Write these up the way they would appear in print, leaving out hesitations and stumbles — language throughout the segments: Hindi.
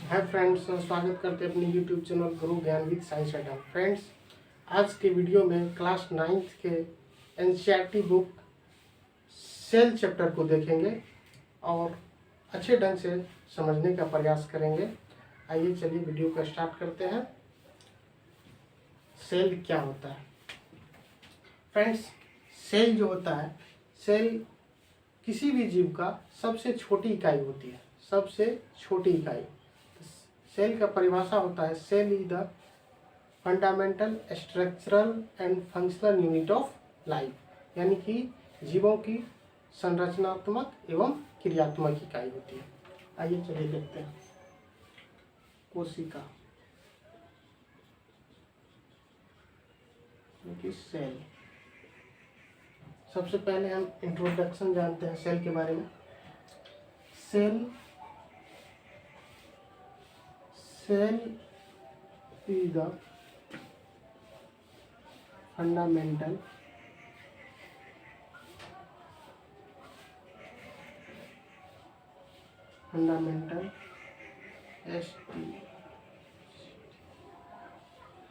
हाय फ्रेंड्स, स्वागत करते हैं अपने यूट्यूब चैनल गुरु ज्ञान विद साइंस अड्डा। फ्रेंड्स, आज के वीडियो में क्लास 9th के एनसीईआरटी बुक सेल चैप्टर को देखेंगे और अच्छे ढंग से समझने का प्रयास करेंगे। आइए चलिए वीडियो का स्टार्ट करते हैं। सेल क्या होता है? फ्रेंड्स, सेल जो होता है, सेल किसी भी जीव का सबसे छोटी इकाई होती है। सबसे छोटी इकाई सेल का परिभाषा होता है, cell is the fundamental structural and functional unit of life, यानी कि जीवों की संरचनात्मक एवं क्रियात्मक इकाई होती है। आइए चलिए देखते हैं। कोशिका सेल। सबसे पहले हम इंट्रोडक्शन जानते हैं सेल के बारे में। Cell is the fundamental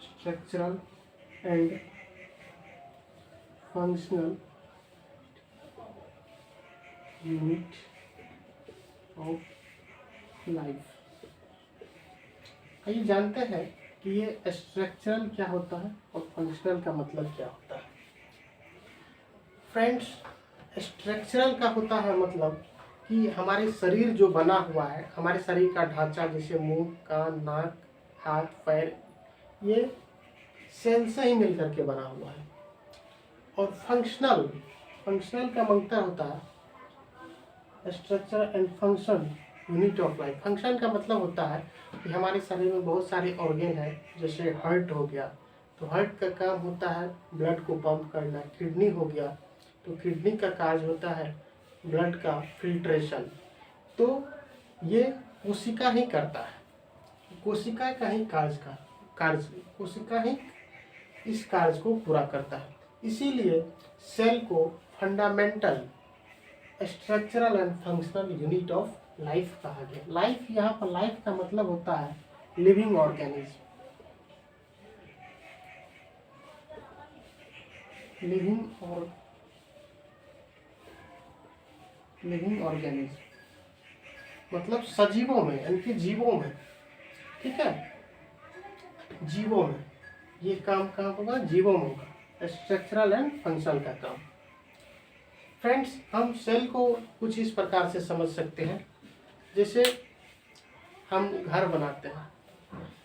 structural and functional unit of life। आइए जानते हैं कि ये स्ट्रक्चरल क्या होता है और फंक्शनल का मतलब क्या होता है। फ्रेंड्स, स्ट्रक्चरल का होता है मतलब कि हमारे शरीर जो बना हुआ है, हमारे शरीर का ढांचा, जैसे मुंह, कान, नाक, हाथ, पैर, ये सेल से ही मिलकर के बना हुआ है। और फंक्शनल का मतलब होता है structure and function unit of life. Function का मतलब होता है कि हमारे शरीर में बहुत सारे ऑर्गन है, जैसे हार्ट हो गया तो हार्ट का काम होता है ब्लड को पंप करना। किडनी हो गया तो किडनी का कार्य होता है ब्लड का फिल्ट्रेशन। तो ये कोशिका ही करता है, कोशिका का ही कोशिका ही इस कार्य को पूरा करता है। इसीलिए सेल को fundamental structural and functional unit of life कहा गया। लाइफ, यहाँ पर लाइफ का मतलब होता है लिविंग ऑर्गेनिज्म। लिविंग ऑर्गेनिज्म मतलब सजीवों में, यानी कि जीवों में। ठीक है, जीवों में ये काम कहाँ होगा? जीवों में होगा, स्ट्रक्चरल एंड फंक्शनल का काम। फ्रेंड्स, हम सेल को कुछ इस प्रकार से समझ सकते हैं। जैसे हम घर बनाते हैं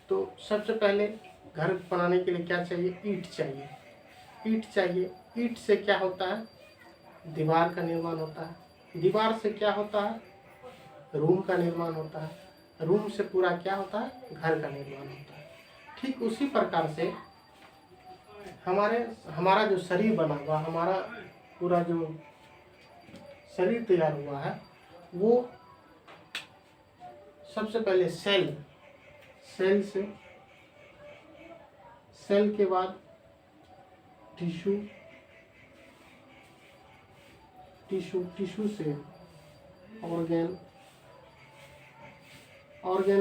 तो सबसे पहले घर बनाने के लिए क्या चाहिए? ईंट चाहिए। ईंट से क्या होता है? दीवार का निर्माण होता है। दीवार से क्या होता है? रूम का निर्माण होता है। रूम से पूरा क्या होता है? घर का निर्माण होता है। ठीक उसी प्रकार से हमारा जो शरीर बना हुआ, हमारा पूरा जो शरीर तैयार हुआ है, वो सबसे पहले सेल के बाद टिश्यू से ऑर्गन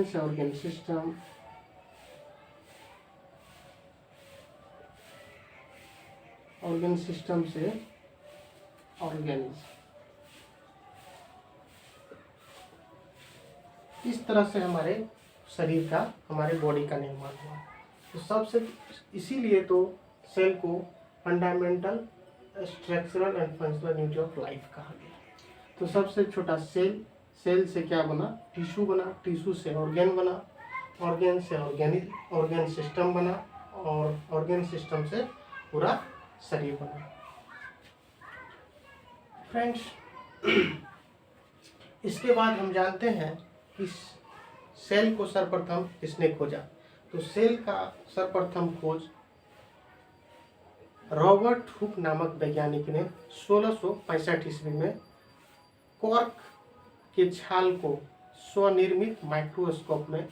से ऑर्गन सिस्टम, ऑर्गन सिस्टम से ऑर्गेन्स। इस तरह से हमारे शरीर का, हमारे बॉडी का निर्माण हुआ। तो सबसे इसीलिए तो सेल को fundamental structural and functional unit of life कहा गया। तो सबसे छोटा सेल से क्या बना? टिश्यू बना। टिश्यू से ऑर्गेन बना। ऑर्गेन से ऑर्गेन सिस्टम बना और ऑर्गेन सिस्टम से पूरा शरीर बना। फ्रेंड्स, इसके बाद हम जानते हैं कि सेल को सर्वप्रथम किसने खोजा। तो सेल का सर्वप्रथम खोज रॉबर्ट हुक नामक वैज्ञानिक ने 1665 ईस्वी में कॉर्क के छाल को स्वनिर्मित माइक्रोस्कोप में,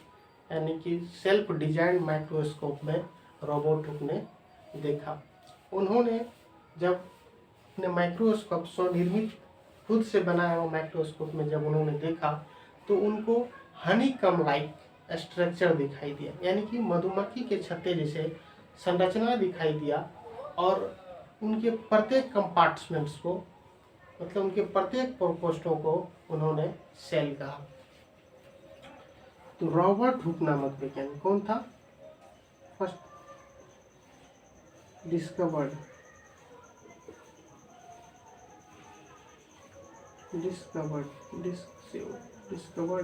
यानी कि सेल्फ डिजाइन माइक्रोस्कोप में रॉबर्ट हुक ने देखा। उन्होंने जब अपने माइक्रोस्कोप, स्वनिर्मित खुद से बनाया हुआ माइक्रोस्कोप में जब उन्होंने देखा तो उनको हनी कम लाइक स्ट्रक्चर दिखाई दिया, यानी कि मधुमक्खी के छत्ते जैसे संरचना दिखाई दिया और उनके प्रत्येक कंपार्टमेंट्स को, मतलब उनके प्रत्येक प्रकोष्ठों को उन्होंने सेल कहा। तो रॉबर्ट हुक नामक वैज्ञानिक कौन था? फर्स्ट डिस्कवर्ड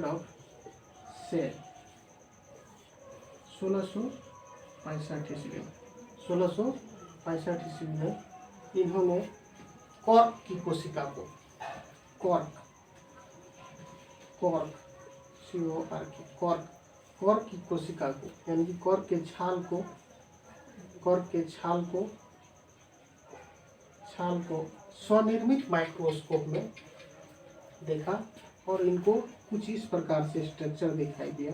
ऑफ सेल 1665 ईस्वी में। 1665 ईस्वी में इन्होंने कॉर्क की कोशिका को, कॉर्क की कोशिका को, यानी कि कॉर्क के छाल को स्वनिर्मित माइक्रोस्कोप में देखा और इनको कुछ इस प्रकार से स्ट्रक्चर दिखाई दिया।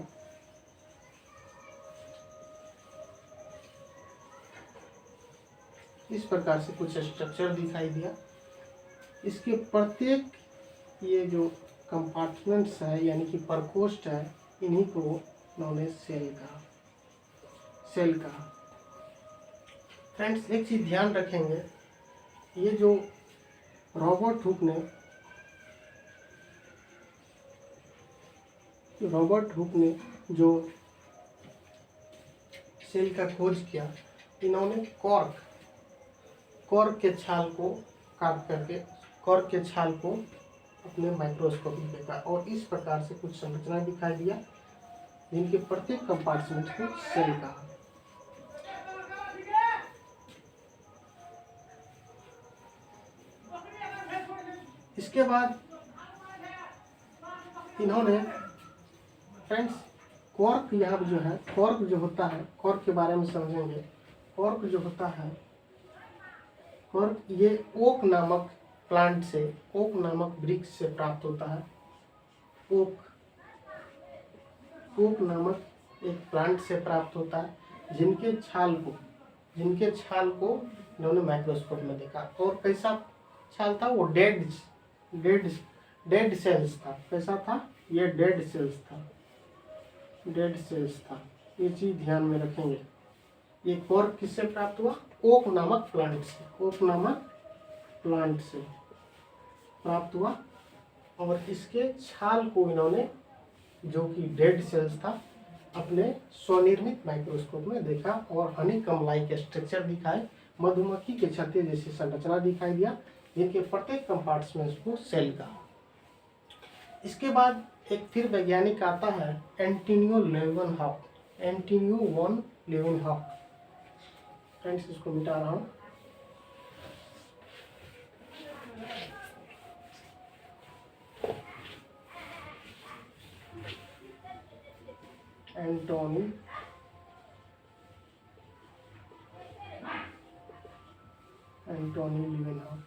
इस प्रकार से कुछ स्ट्रक्चर दिखाई दिया। इसके प्रत्येक ये जो कंपार्टमेंट्स है, यानी कि प्रकोष्ठ है, इन्हीं को उन्होंने सेल कहा। फ्रेंड्स, एक चीज ध्यान रखेंगे, ये जो रॉबर्ट हुक ने जो सेल का खोज किया, इन्होंने कॉर्क के छाल को काट करके कॉर्क के छाल को अपने माइक्रोस्कोप में देखा और इस प्रकार से कुछ संरचना दिखाई दिया, जिनके प्रत्येक कंपार्टमेंट को सेल कहा। इसके बाद इन्होंने फ्रेंड्स कॉर्क, यहाँ जो है कॉर्क जो होता है, कॉर्क के बारे में समझेंगे। कॉर्क जो होता है, कॉर्क ये ओक नामक प्लांट से, ओक नामक वृक्ष से प्राप्त होता है। ओक नामक एक प्लांट से प्राप्त होता है, जिनके छाल को इन्होंने माइक्रोस्कोप में देखा। और कैसा छाल था? वो डेड सेल्स था। कैसा था? ये डेड सेल्स था। ये चीज ध्यान में रखेंगे। ये कॉर्क किससे प्राप्त हुआ? ओक नामक प्लांट से प्राप्त हुआ और इसके छाल को इन्होंने, जो कि डेड सेल्स था, अपने स्वनिर्मित माइक्रोस्कोप में देखा और हनीकॉम्ब लाइक स्ट्रक्चर दिखाए, मधुमक्खी के छत्ते जैसी संरचना दिखाई दिया, जिनके प्रत्येक कंपार्टमेंट्स को सेल कहा। इसके बाद एक फिर वैज्ञानिक आता है, एंटोनियो वन लीवेनहॉक। फ्रेंड्स, इसको मिटा रहा हूँ। एंटोनी लीवेनहॉक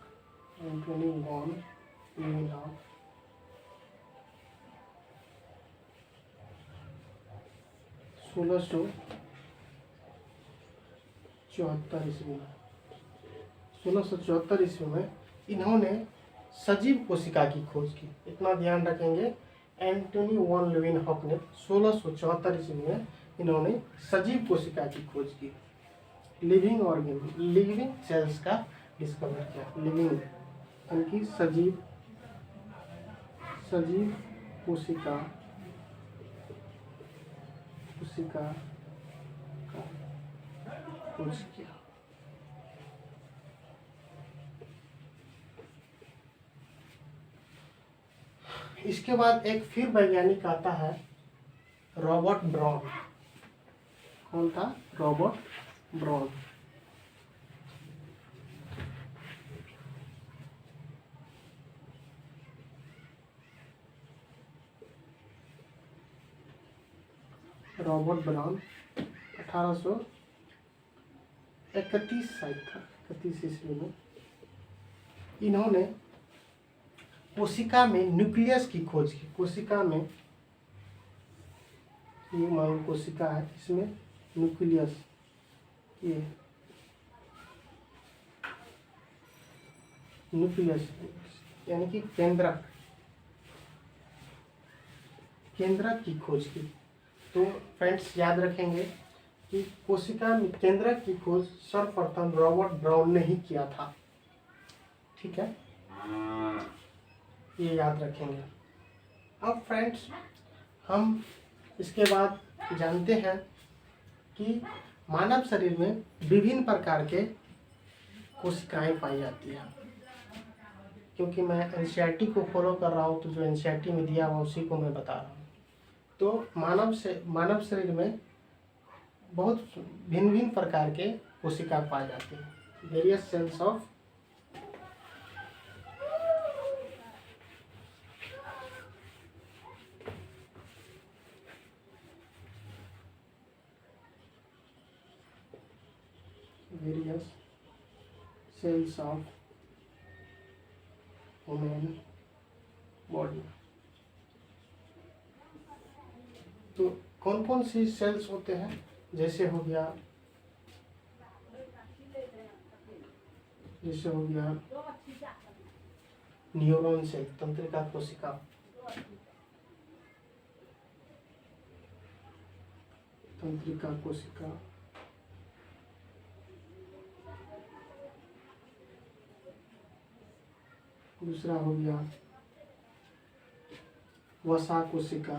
1674 ईस्वी में इन्होंने सजीव कोशिका की खोज की। इतना ध्यान रखेंगे, एंटोनी वन लीवेनहॉक ने 1674 ईस्वी में इन्होंने सजीव कोशिका की खोज की। लिविंग सेल्स का डिस्कवर किया। लिविंग यानी सजीव कोशिका का खोज किया। इसके बाद एक फिर वैज्ञानिक आता है, रॉबर्ट ब्राउन। कौन था? Robert brown. रॉबर्ट ब्राउन 1831 शायद था, 31 ईस्वी में इन्होंने कोशिका में न्यूक्लियस की खोज की। कोशिका में, ये मान कोशिका है, इसमें न्यूक्लियस, ये न्यूक्लियस यानी कि केंद्रक की खोज की। तो फ्रेंड्स याद रखेंगे कि कोशिका केंद्रक की खोज सर्वप्रथम रॉबर्ट ब्राउन ने ही किया था। ठीक है, ये याद रखेंगे। अब फ्रेंड्स हम इसके बाद जानते हैं कि मानव शरीर में विभिन्न प्रकार के कोशिकाएं पाई जाती हैं। क्योंकि मैं एनसीईआरटी को फॉलो कर रहा हूँ, तो जो एनसीईआरटी में दिया हुआ उसी को मैं बता रहा हूँ। तो मानव शरीर में बहुत भिन्न भिन्न प्रकार के कोशिका पाए जाते हैं। Various cells of various cells of human body। तो कौन कौन सी सेल्स होते हैं? जैसे हो गया न्यूरॉन सेल, तंत्रिका कोशिका। तंत्रिका कोशिका, दूसरा हो गया वसा कोशिका,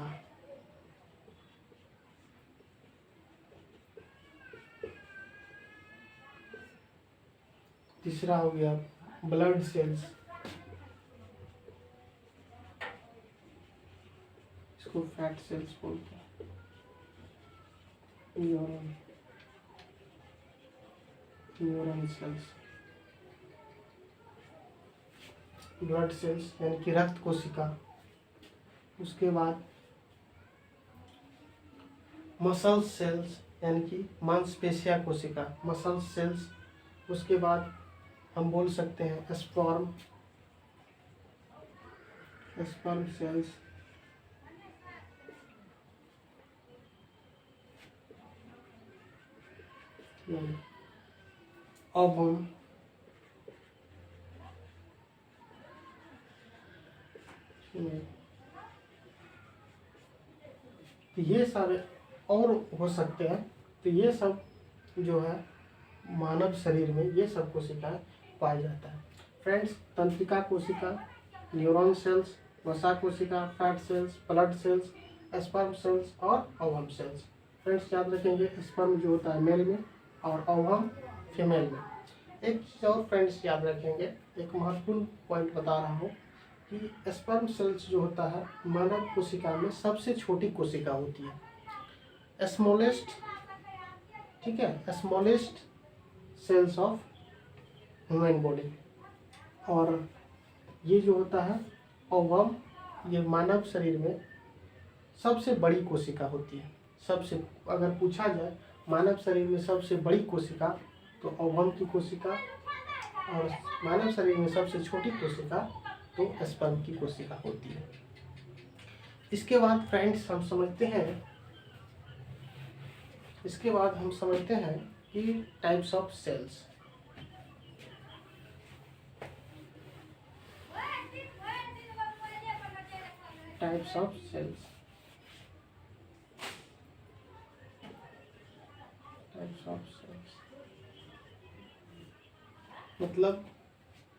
तीसरा हो गया ब्लड सेल्स, इसको फैट सेल्स बोलते हैं। न्यूरॉन सेल्स, ब्लड सेल्स यानी कि रक्त कोशिका। उसके बाद मसल सेल्स यानी कि मांसपेशिया कोशिका, मसल सेल्स। उसके बाद हम बोल सकते हैं स्पर्म सेल्स। ओवम, ये सारे और हो सकते हैं। तो ये सब जो है मानव शरीर में ये सब कोशिकाएं पाई जाता है। फ्रेंड्स, तंत्रिका कोशिका, न्यूरॉन सेल्स, वसा कोशिका, fat cells, blood cells, sperm cells और ओवम सेल्स। फ्रेंड्स याद रखेंगे, स्पर्म जो होता है मेल में और ओवम फीमेल में। एक चीज़ और फ्रेंड्स याद रखेंगे, एक महत्वपूर्ण पॉइंट बता रहा हूँ कि स्पर्म सेल्स जो होता है मानव कोशिका में सबसे छोटी कोशिका होती है, स्मॉलेस्ट। ठीक है, smallest cells of human body. और ये जो होता है ओवम, ये मानव शरीर में सबसे बड़ी कोशिका होती है। सबसे, अगर पूछा जाए मानव शरीर में सबसे बड़ी कोशिका, तो ओवम की कोशिका, और मानव शरीर में सबसे छोटी कोशिका तो स्पर्म की कोशिका होती है। इसके बाद फ्रेंड्स हम समझते हैं कि types of cells. Types of cells, मतलब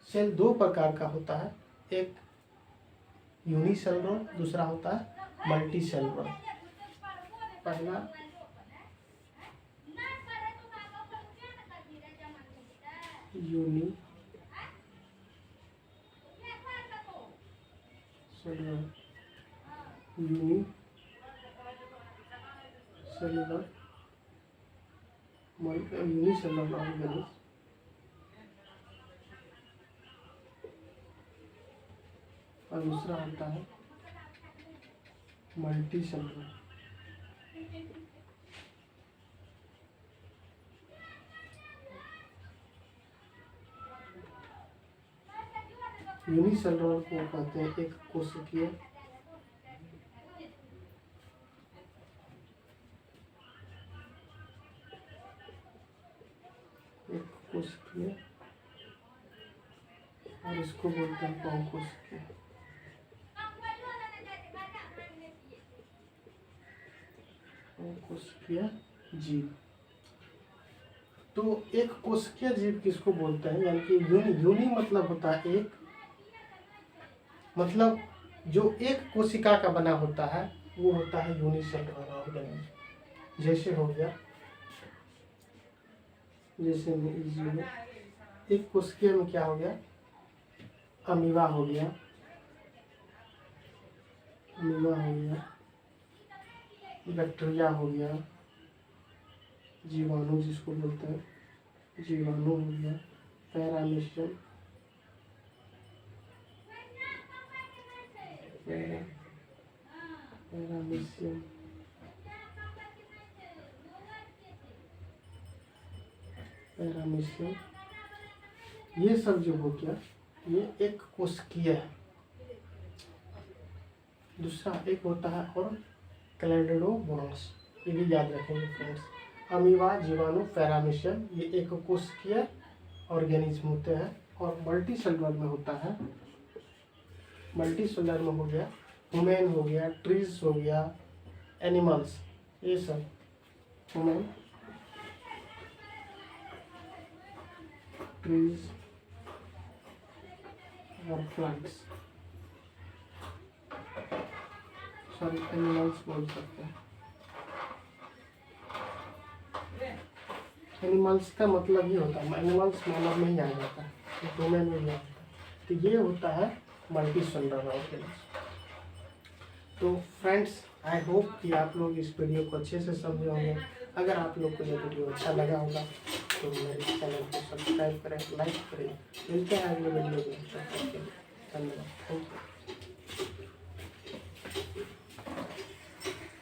सेल दो प्रकार का होता है, एक यूनिसेलुलर, दूसरा होता है मल्टीसेलुलर। पहला यूनिसेलुलर, यूनिसेलुलर ऑर्गेनिज्म। और दूसरा होता है मल्टीसेलुलर। यूनिसेलुलर को कहते हैं एक कोशिकीय, और इसको बोलते हैं बहुकोशिकीय। कोशिकीय जीव। तो एक कोशिकीय जीव किसको बोलते हैं, यानी कि यूनि मतलब होता है एक, मतलब जो एक कोशिका का बना होता है वो होता है यूनिसेलुलर ऑर्गेनिज्म। जैसे हो गया, जैसे एक कोशिकीय में क्या हो गया, अमीबा हो गया, बैक्टीरिया हो गया, जीवाणु जिसको बोलते हैं, जीवाणु हो गया, पैरामीशियम, ये सब जो हो गया ये एक कोशिकीय है। दूसरा एक होता है और क्लैडोमोनास, ये भी याद रखेंगे फ्रेंड्स। अमीबा, जीवाणु, पैरामीशियम ये एक कोशिकीय ऑर्गेनिज्म होते हैं। और मल्टी सेलुलर में होता है, मल्टी सेलुलर में हो गया ह्यूमन हो गया, ट्रीज हो गया, एनिमल्स, ये सब ह्यूमन, ट्रीज और प्लांट्स, सॉरी एनिमल्स बोल सकते हैं। एनिमल्स का मतलब ये होता है, एनिमल्स मानव में ही आ जाता है, ह्यूमन में ही आ जाता है। तो ये होता है मल्टी सेलुलर ऑर्गेनिज्म। तो फ्रेंड्स, आई होप कि आप लोग इस वीडियो को अच्छे से समझे होंगे। अगर आप लोग को ये वीडियो अच्छा लगा होगा तो मेरे चैनल को सब्सक्राइब करें, लाइक करें। मिलते हैं अगले वीडियो में, धन्यवाद, थैंक यू।